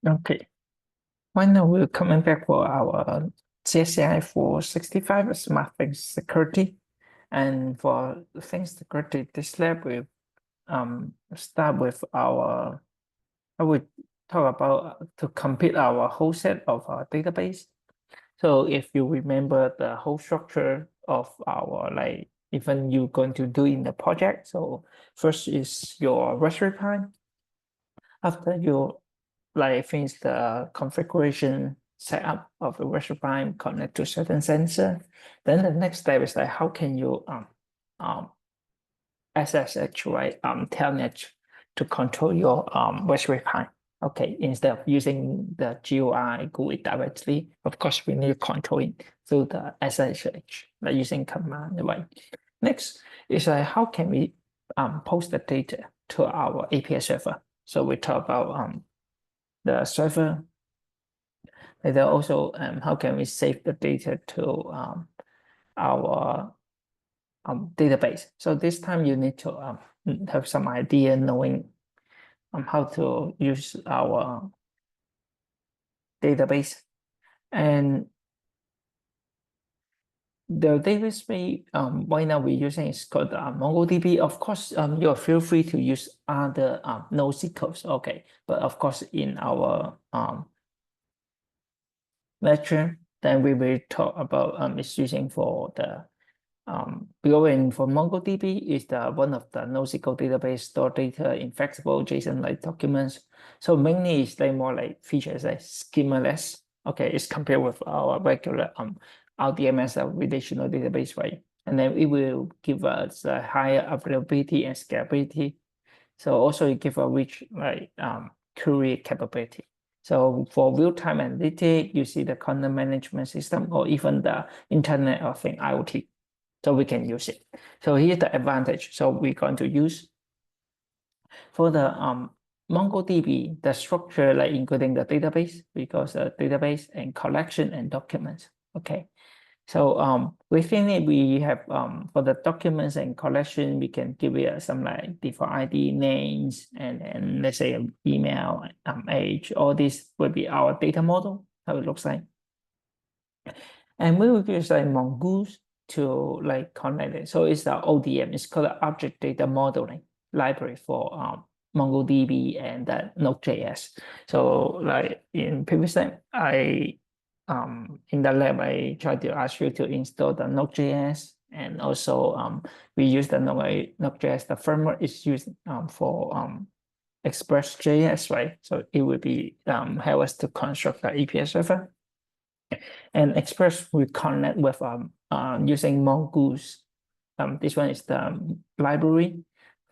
Okay, right now we're coming back for our CSCI for 65 Smart Things Security. And for things security, this lab will start with I would talk about to complete our whole set of our database. So if you remember the whole structure of our even you're going to do in the project. So first is your Raspberry Pi. After you finish the configuration setup of the Raspberry Pi connect to certain sensor, then the next step is like how can you SSH, right, telnet to control your Raspberry Pi. Okay, instead of using the GUI GUI directly, of course we need to control it through the SSH, like using command, right? Next is how can we post the data to our API server. So we talk about the server. And then also how can we save the data to our database. So this time you need to have some idea knowing how to use our database. And the database we right now we're using is called MongoDB. Of course, you feel free to use other NoSQLs, okay. But of course, in our lecture, then we will talk about it's using for the going for MongoDB is the one of the NoSQL database store data in flexible JSON-like documents. So mainly it's like more like features like schemaless. Okay, it's compared with our regular RDMS relational database, right? And then it will give us a higher availability and scalability. So also it give a rich query capability. So for real-time analytics, you see the content management system or even the Internet of Things IoT. So we can use it. So here's the advantage. So we're going to use for the MongoDB, the structure like including the database, because the database and collection and documents. Okay. So within it, we have for the documents and collection, we can give it some like default ID names and let's say email, age, all this will be our data model, how it looks like. And we will use like Mongoose to like connect it. So it's the ODM, it's called Object Data Modeling Library for MongoDB and Node.js. So like in previous time, I in the lab, I tried to ask you to install the Node.js, and also we use the Node.js. The framework is used for Express.js, right? So it will be help us to construct the API server. And Express will connect with using Mongoose. This one is the library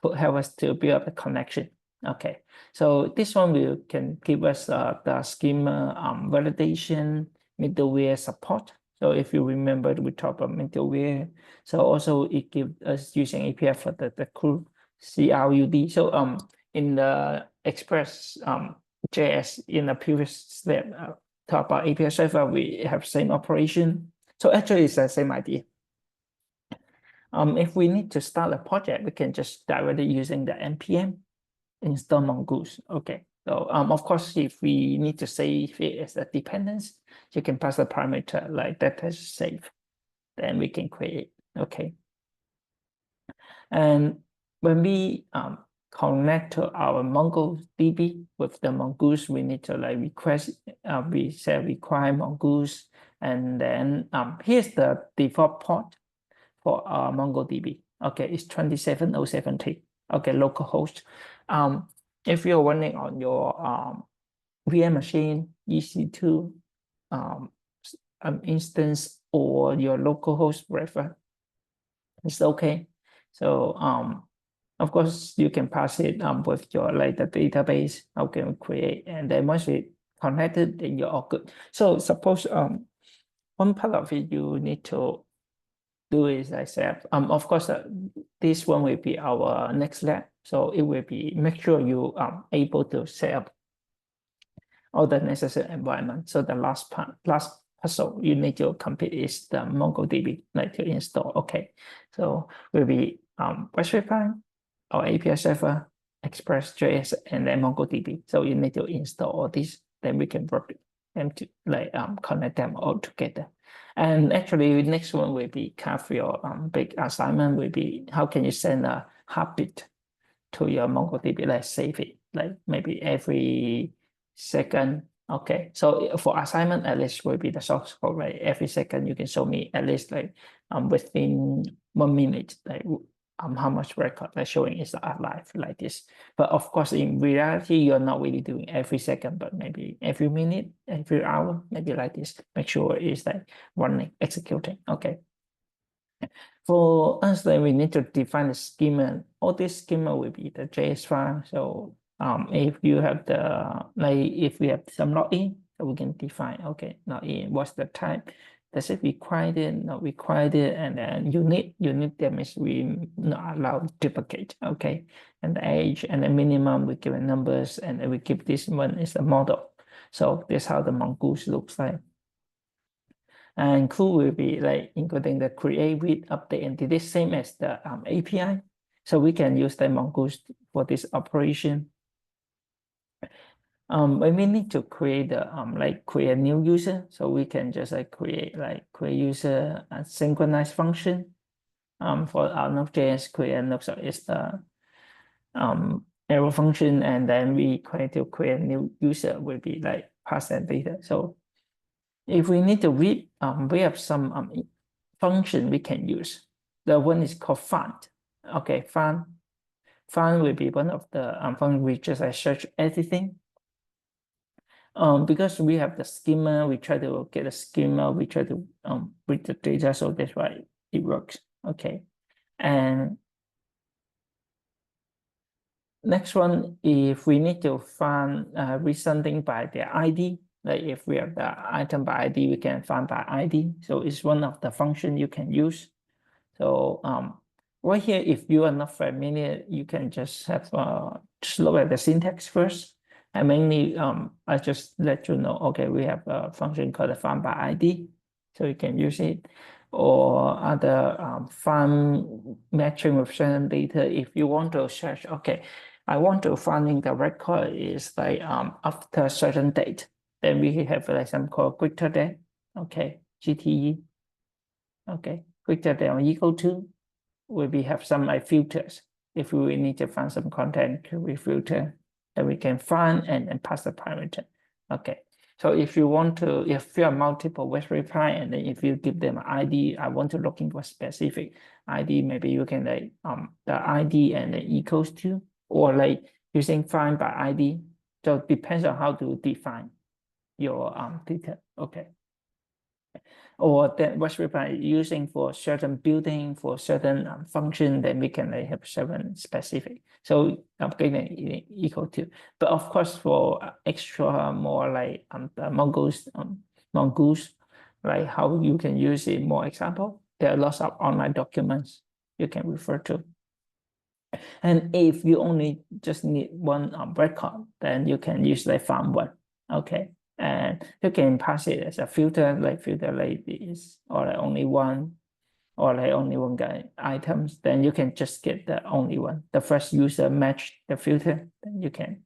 to help us to build up the connection. Okay, so this one will can give us the schema validation, middleware support. So if you remember, we talked about middleware. So also it gives us using API for the CRUD. So in the Express JS in the previous step, talk about API server, we have same operation. So actually it's the same idea. If we need to start a project, we can just directly using the npm install mongoose. Okay. So of course, if we need to save it as a dependence, you can pass a parameter like that as save. Then we can create. Okay. And when we connect to our MongoDB with the mongoose, we need to like request, we say require mongoose, and then here's the default port for MongoDB. Okay, it's 27070. Okay, localhost. If you're running on your VM machine, EC2 instance, or your localhost wherever, it's okay. So of course you can pass it with your like the database. How can we create, and then once it connected, then you're all good. So suppose one part of it you need to do is I said of course this one will be our next lab. So it will be make sure you able to set up all the necessary environment. So the last puzzle you need to complete is the MongoDB, like to install. Okay, so will be Raspberry Pi, our API server, Express.js, and then MongoDB. So you need to install all these. then we can work them to like connect them all together. And actually, next one will be kind of your big assignment will be how can you send a heartbeat to your MongoDB, like save it, like maybe every second. Okay, so for assignment, at least will be the source code, right? Every second you can show me at least like within 1 minute, like how much record like showing is alive like this. But of course, in reality, you're not really doing every second, but maybe every minute, every hour, maybe like this. Make sure it's like running, executing. Okay. For us, then we need to define the schema. All this schema will be the JS file. So if you have the like if we have some login, so we can define okay login. What's the type? Does it required it? Not required it? And then unit that means we not allow duplicate. Okay, and the age and the minimum we give numbers, and then we keep this one is a model. So this is how the mongoose looks like. And include will be like including the create, read, update, and delete, same as the API. So we can use the mongoose for this operation. When we need to create the like create a new user, so we can just like create user and synchronize function. For our Node.js create a node, so it's the arrow function, and then we create a new user will be like pass that data. So if we need to read, we have some function we can use. The one is called find. Okay, find will be one of the function we just search everything. Because we have the schema, we try to get a schema, we try to read the data, so that's why it works. Okay, and next one, if we need to find read something by the ID, like if we have the item by ID, we can find by ID. So it's one of the function you can use. So right here, if you are not familiar, you can just have just look at the syntax first. And mainly, I just let you know, okay, we have a function called find by ID, so you can use it. Or other find matching with certain data. If you want to search, okay, I want to finding the record is like after a certain date, then we have like some called greater than, okay, GTE, okay, greater than or equal to, where we have some like filters. If we need to find some content, we filter that we can find and pass the parameter. Okay, so if you want to, if you have multiple web reply, and then if you give them an ID, I want to looking for specific ID, maybe you can like the ID and then equals to, or like using find by ID. So it depends on how to define your data. Okay. Or that was reply using for certain building, for certain function, then we can like, have certain specific. So upgrading equal to. But of course, for extra more like the mongoose, like how you can use it more example. There are lots of online documents you can refer to. And if you only just need one record, then you can use like find one. Okay. And you can pass it as a filter like this, or like only one, or like only one guy items. Then you can just get the only one. The first user match the filter, then you can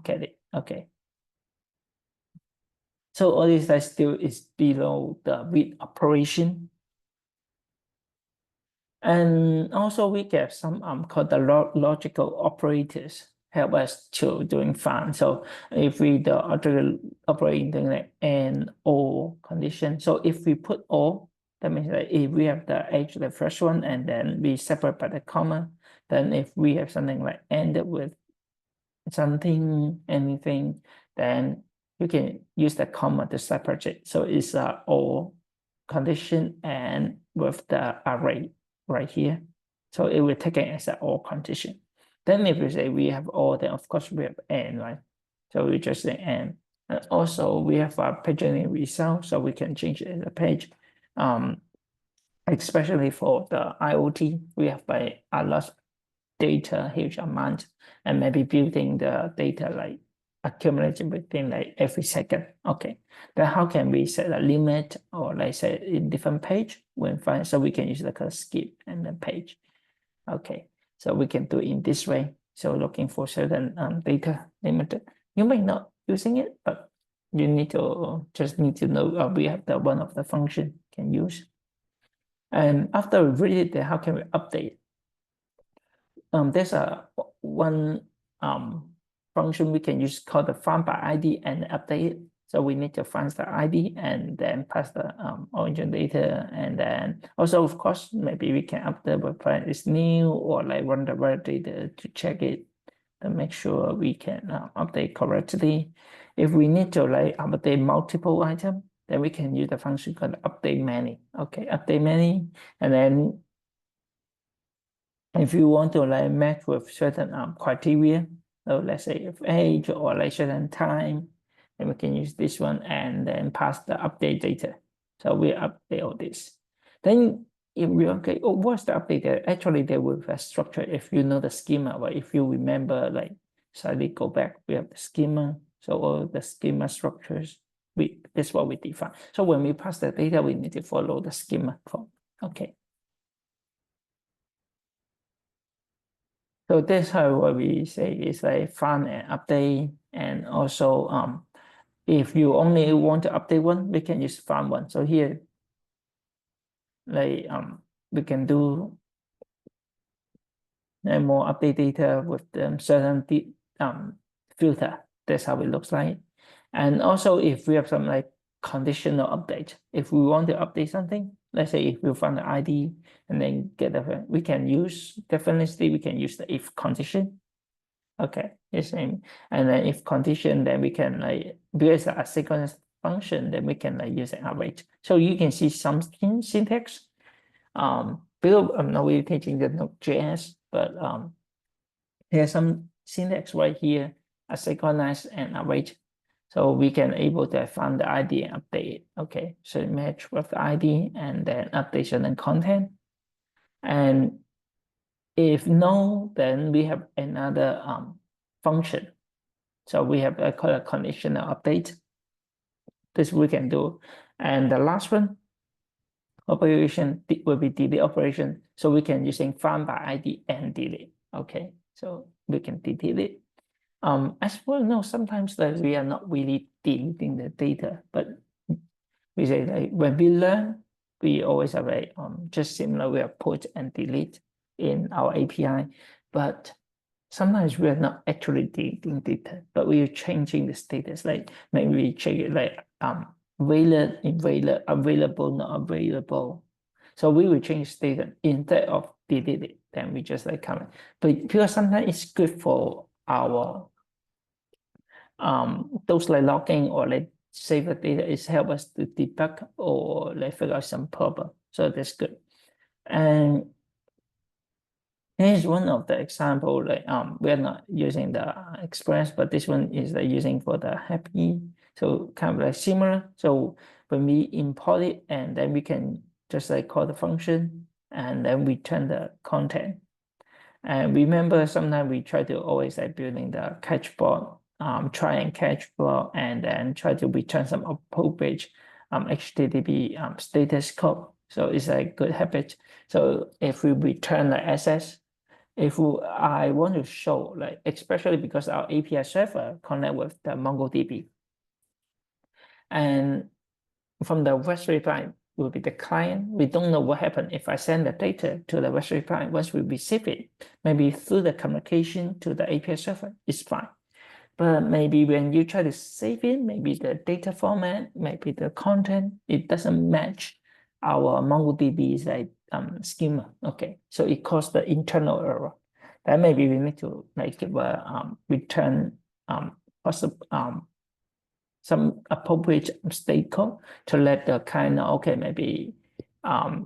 get it. Okay. So all this like still is below the read operation. And also we get some called the logical operators help us to doing find. So if we the other operating like and or condition. So if we put or, that means that if we have the age, the first one, and then we separate by the comma, then if we have something like ended with something, anything, then you can use the comma to separate it. So it's a or condition and with the array right here. So it will take it as an or condition. Then if we say we have or, then of course we have and, right? So we just say and. And also we have a pagination result, so we can change it as a page. Especially for the IoT, we have by a lot data, huge amount, and maybe building the data like accumulating within like every second. Okay, then how can we set a limit or like say in different page when find, so we can use like a skip and then page. Okay, so we can do it in this way. So looking for certain data limited. You may not using it, but you need to just need to know we have the one of the function can use. And after we read it, then how can we update? There's a one function we can use called the find by ID and update it. So we need to find the ID and then pass the origin data. And then also, of course, maybe we can update website is new or like run the web data to check it to make sure we can update correctly. If we need to like update multiple items, then we can use the function called update many. Okay, update many. And then if you want to like match with certain criteria, so let's say if age or like certain time, then we can use this one and then pass the update data. So we update all this. Then if we okay, oh, what's the update data? Actually, there will be a structure if you know the schema, but if you remember, like slightly go back, we have the schema. So all the schema structures, that's what we define. So when we pass the data, we need to follow the schema form. Okay. So that's how what we say is like find and update. And also if you only want to update one, we can use find one. So here like we can do more update data with certain filter. That's how it looks like. And also if we have some like conditional update, if we want to update something, let's say if we find the ID and then get the, we can use, definitely we can use the if condition. Okay, the same. And then if condition, then we can like, because a asynchronous function, then we can like use an await. So you can see some syntax. Below, I'm not really teaching the Node.js, but there's some syntax right here, asynchronous and await. So we can able to find the ID and update it. Okay, so match with the ID and then update certain content. And if no, then we have another function. So we have a called a conditional update. This we can do. And the last one, operation will be delete operation. So we can using find by ID and delete. Okay, so we can delete it. As well, no, sometimes like we are not really deleting the data, but we say like when we learn, we always have a just similar we have put and delete in our API, but sometimes we are not actually deleting data, but we are changing the status. Like maybe we check it like available, not available. So we will change status instead of delete it. Then we just like comment. But because sometimes it's good for our those like logging or like save the data is help us to debug or like figure out some problem. So that's good. And here's one of the example, like we're not using the express, but this one is like using for the happy. So kind of like similar. So when we import it and then we can just like call the function and then return the content. And remember, sometimes we try to always like building the catch block, try and catch block, and then try to return some appropriate HTTP status code. So it's a good habit. So if we return the access, if I want to show like, especially because our API server connect with the MongoDB, and from the Raspberry Pi will be the client. We don't know what happened if I send the data to the Raspberry Pi. Once we receive it, maybe through the communication to the API server, it's fine. But maybe when you try to save it, maybe the data format, maybe the content, it doesn't match our MongoDB's like schema. Okay, so it caused the internal error. Then maybe we need to like give a return possible some appropriate state code to let the client know, okay, maybe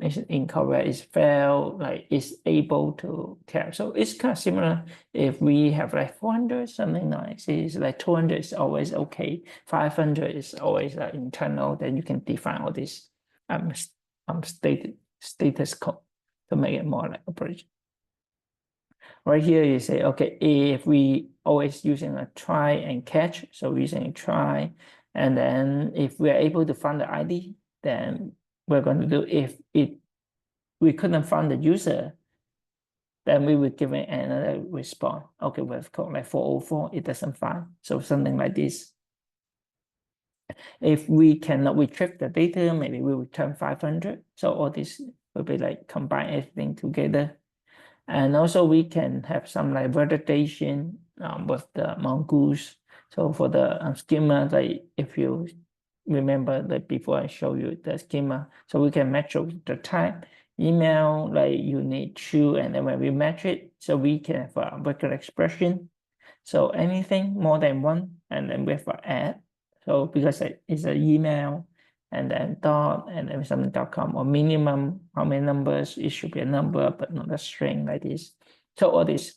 it's incorrect, it's failed, like it's able to tell. So it's kind of similar. If we have like 400, something like this, like 200 is always okay. 500 is always internal. Then you can define all this status code to make it more like operation. Right here, you say, okay, if we always using a try and catch, so using a try, and then if we are able to find the ID, then we're going to do if we couldn't find the user, then we would give it another response. Okay, we've called like 404, it doesn't find. So something like this. If we cannot retrieve the data, maybe we return 500. So all this will be like combine everything together. And also we can have some like validation with the mongoose. So for the schema, like if you remember that before I show you the schema, so we can match the type, email, like you need to, and then when we match it, so we can have a regular expression. So anything more than one, and then we have an add. So because it's an email, and then dot, and then something.com, or minimum, how many numbers, it should be a number, but not a string like this. So all this.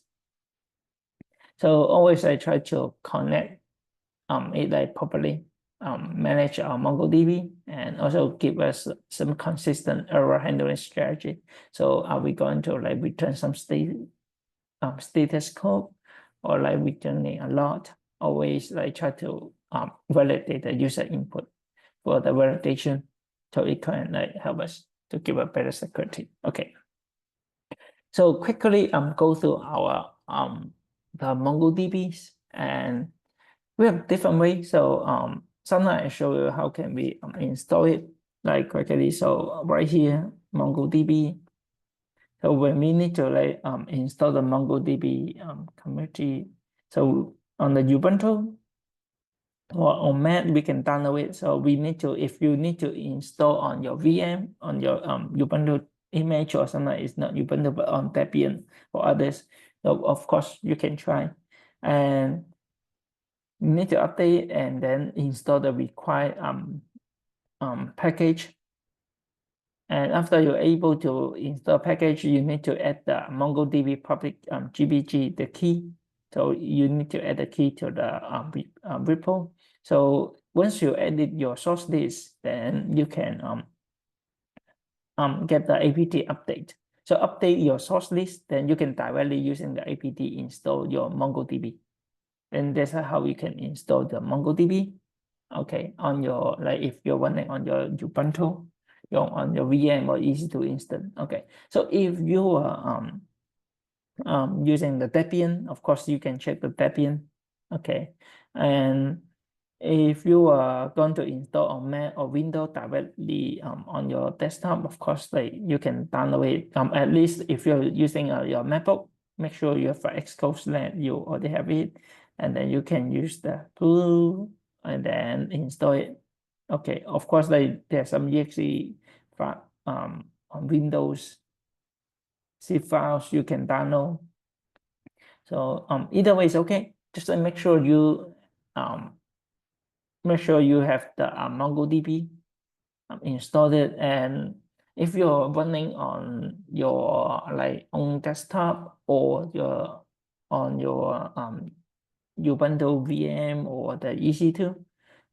So always I try to connect it like properly, manage our MongoDB, and also give us some consistent error handling strategy. So are we going to like return some status code, or like returning a lot? Always like try to validate the user input for the validation, so it can like help us to give a better security. Okay, so quickly go through our the MongoDBs, and we have different ways. So sometimes I show you how can we install it like quickly. So right here, MongoDB. So when we need to like install the MongoDB community, so on the Ubuntu or on Mac, we can download it. So we need to, if you need to install on your VM, on your Ubuntu image, or something, it's not Ubuntu, but on Debian or others. So of course you can try, and you need to update and then install the required package. And after you're able to install package, you need to add the MongoDB public GBG, the key. So you need to add the key to the repo. So once you edit your source list, then you can get the apt update. So update your source list, then you can directly using the apt install your MongoDB. And that's how you can install the MongoDB. Okay, on your, like if you're running on your Ubuntu, on your VM, or easy to install. Okay, so if you are using the Debian, of course you can check the Debian. Okay, and if you are going to install on Mac or Windows directly on your desktop, of course, like you can download it. At least if you're using your MacBook, make sure you have Xcode that you already have it, and then you can use the tool and then install it. Okay, of course, like there's some exe on Windows zip files you can download. So either way is okay. Just make sure you have the MongoDB installed it, and if you're running on your like own desktop, or your on your Ubuntu VM or the EC2,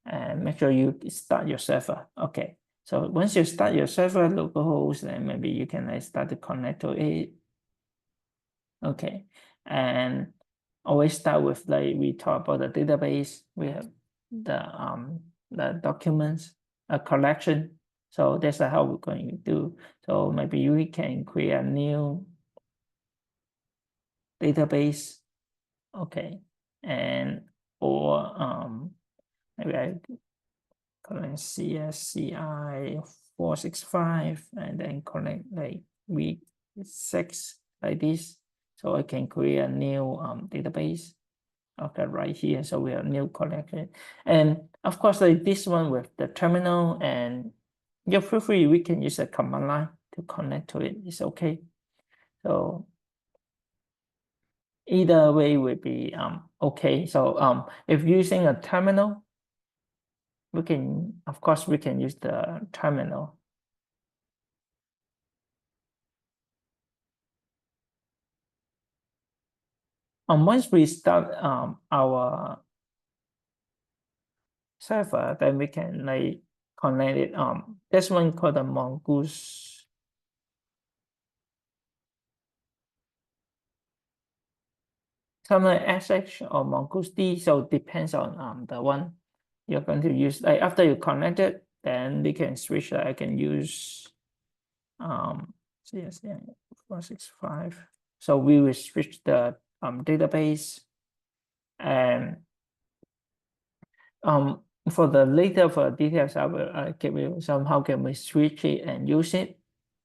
and make sure you start your server. Okay, so once you start your server localhost, then maybe you can like start to connect to it. Okay, and always start with, like we talk about the database, we have the documents, a collection. So that's how we're going to do. So maybe we can create a new database. Okay, and or maybe I connect CSCI 465, and then connect like week 6 like this. So I can create a new database. Okay, right here. So we have new collection, and of course, like this one with the terminal, and you feel free, we can use a command line to connect to it. It's okay. So either way would be okay. So if using a terminal, we can, of course, we can use the terminal. Once we start our server, then we can like connect it. This one called the mongoose. Something like SH or mongoose D. So it depends on the one you're going to use. Like after you connect it, then we can switch. I can use CSCI 465. So we will switch the database, and for the later for details, I will give you some how can we switch it and use it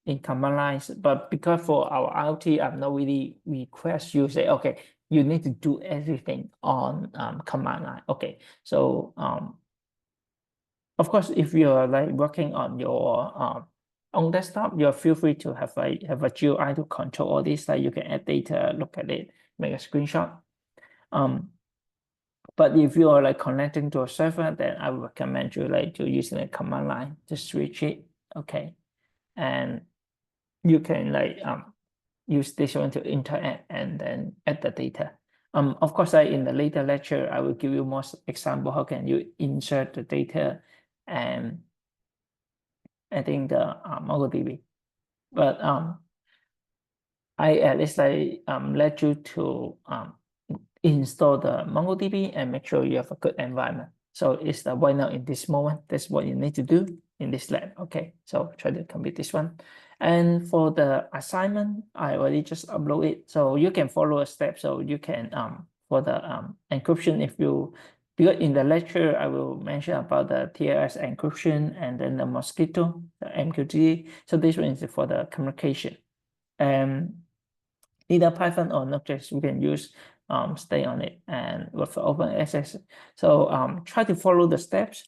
in command lines. But because for our IoT, I'm not really request you say, okay, you need to do everything on command line. Okay, so of course, if you're like working on your own desktop, you feel free to have a GUI to control all this. Like you can add data, look at it, make a screenshot. But if you are like connecting to a server, then I would recommend you like to using a command line to switch it. Okay, and you can like use this one to interact and then add the data. Of course, in the later lecture, I will give you more example how can you insert the data and adding the MongoDB. But I at least let you to install the MongoDB and make sure you have a good environment. So it's the why now in this moment, that's what you need to do in this lab. Okay, so try to complete this one. And for the assignment, I already just upload it. So you can follow a step. So you can for the encryption, if you because in the lecture I will mention about the TLS encryption and then the mosquito, the MQTT. So this one is for the communication. And either Python or Node.js, we can use stay on it and with open access. So try to follow the steps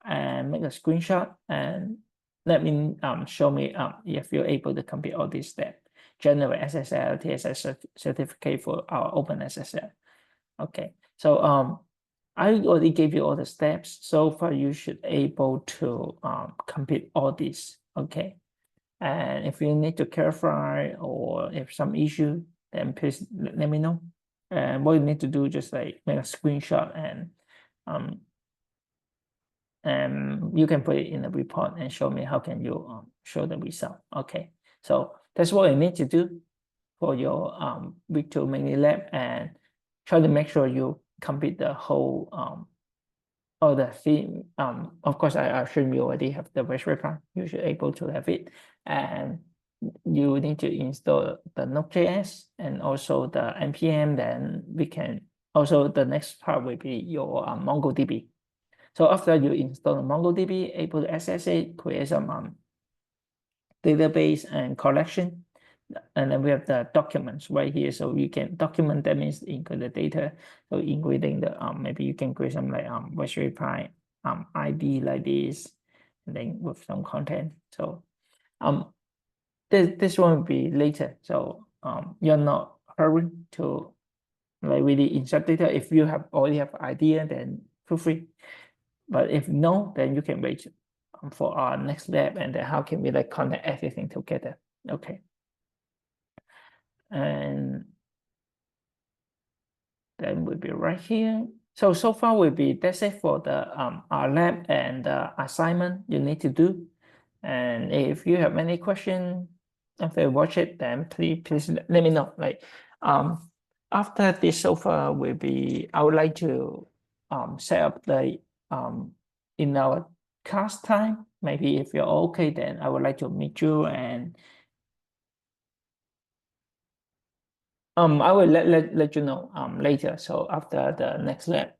and make a screenshot and let me show me if you're able to complete all these steps. Generate SSL, TSS certificate for our open SSL. Okay, so I already gave you all the steps. So far, you should able to complete all these. Okay. And if you need to clarify or if some issue, then please let me know. And what you need to do, just like make a screenshot and you can put it in the report and show me how can you show the result. Okay, so that's what you need to do for your week 2 mini lab and try to make sure you complete the whole or the theme. Of course, I assume you already have the Raspberry Pi. You should able to have it, and you need to install the Node.js and also the npm. Then we can also the next part will be your MongoDB. So after you install the MongoDB, able to access it, create some database and collection. And then we have the documents right here. So you can document that means include the data. So including the maybe you can create some like Raspberry Pi ID like this, and then with some content. So this one will be later. So you're not hurry to like really insert data. If you have already have idea, then feel free. But if no, then you can wait for our next lab and then how can we like connect everything together. Okay. And then we'll be right here. So far will be that's it for the our lab and the assignment you need to do. And if you have any question after you watch it, then please let me know. Like after this so far will be I would like to set up the in our class time. Maybe if you're okay, then I would like to meet you and I will let you know later. So after the next lab,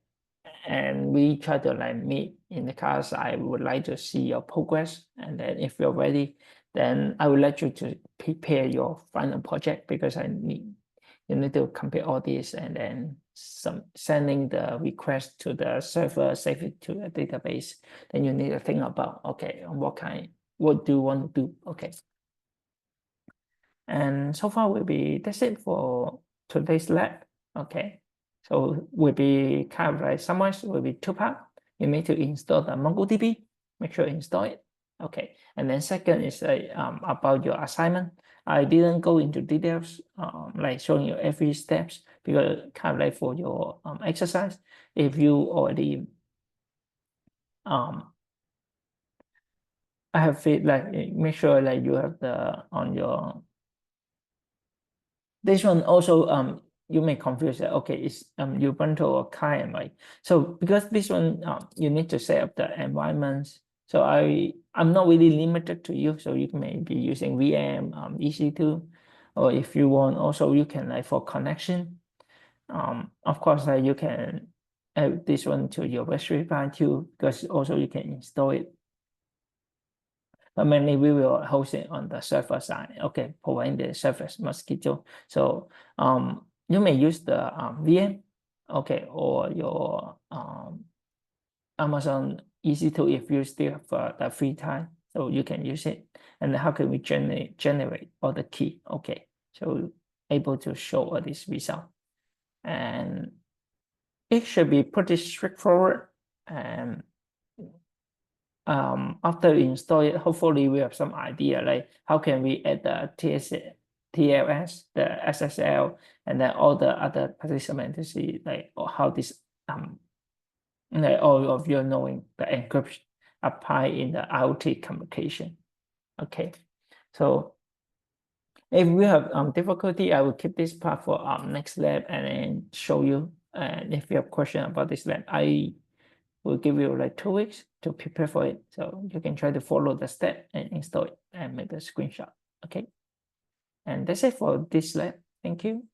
and we try to like meet in the class, I would like to see your progress. And then if you're ready, then I will let you to prepare your final project because you need to compare all this and then sending the request to the server, save it to a database. Then you need to think about okay, what do you want to do? Okay. And so far will be that's it for today's lab. Okay, so will be kind of like summarized will be 2 part. You need to install the MongoDB, make sure you install it. Okay, and then second is about your assignment. I didn't go into details like showing you every steps because kind of like for your exercise. If you already I have it like make sure like you have the on your this one also you may confuse that okay it's Ubuntu or client right so because this one you need to set up the environments so I'm not really limited to you so you may be using VM EC2 or if you want also you can like for connection of course you can add this one to your Raspberry Pi too, because also you can install it. But mainly we will host it on the server side, okay, providing the service mosquito. So you may use the VM, okay, or your Amazon EC2 if you still have the free time, so you can use it. And how can we generate all the key? Okay, so able to show all this result, and it should be pretty straightforward. And after we install it, hopefully we have some idea like how can we add the TLS, the SSL, and then all the other participants to see like how this like all of you knowing the encryption apply in the IoT communication. Okay, so if we have difficulty, I will keep this part for next lab and then show you. And if you have question about this lab, I will give you like 2 weeks to prepare for it. So you can try to follow the step and install it and make a screenshot. Okay. And that's it for this lab. Thank you.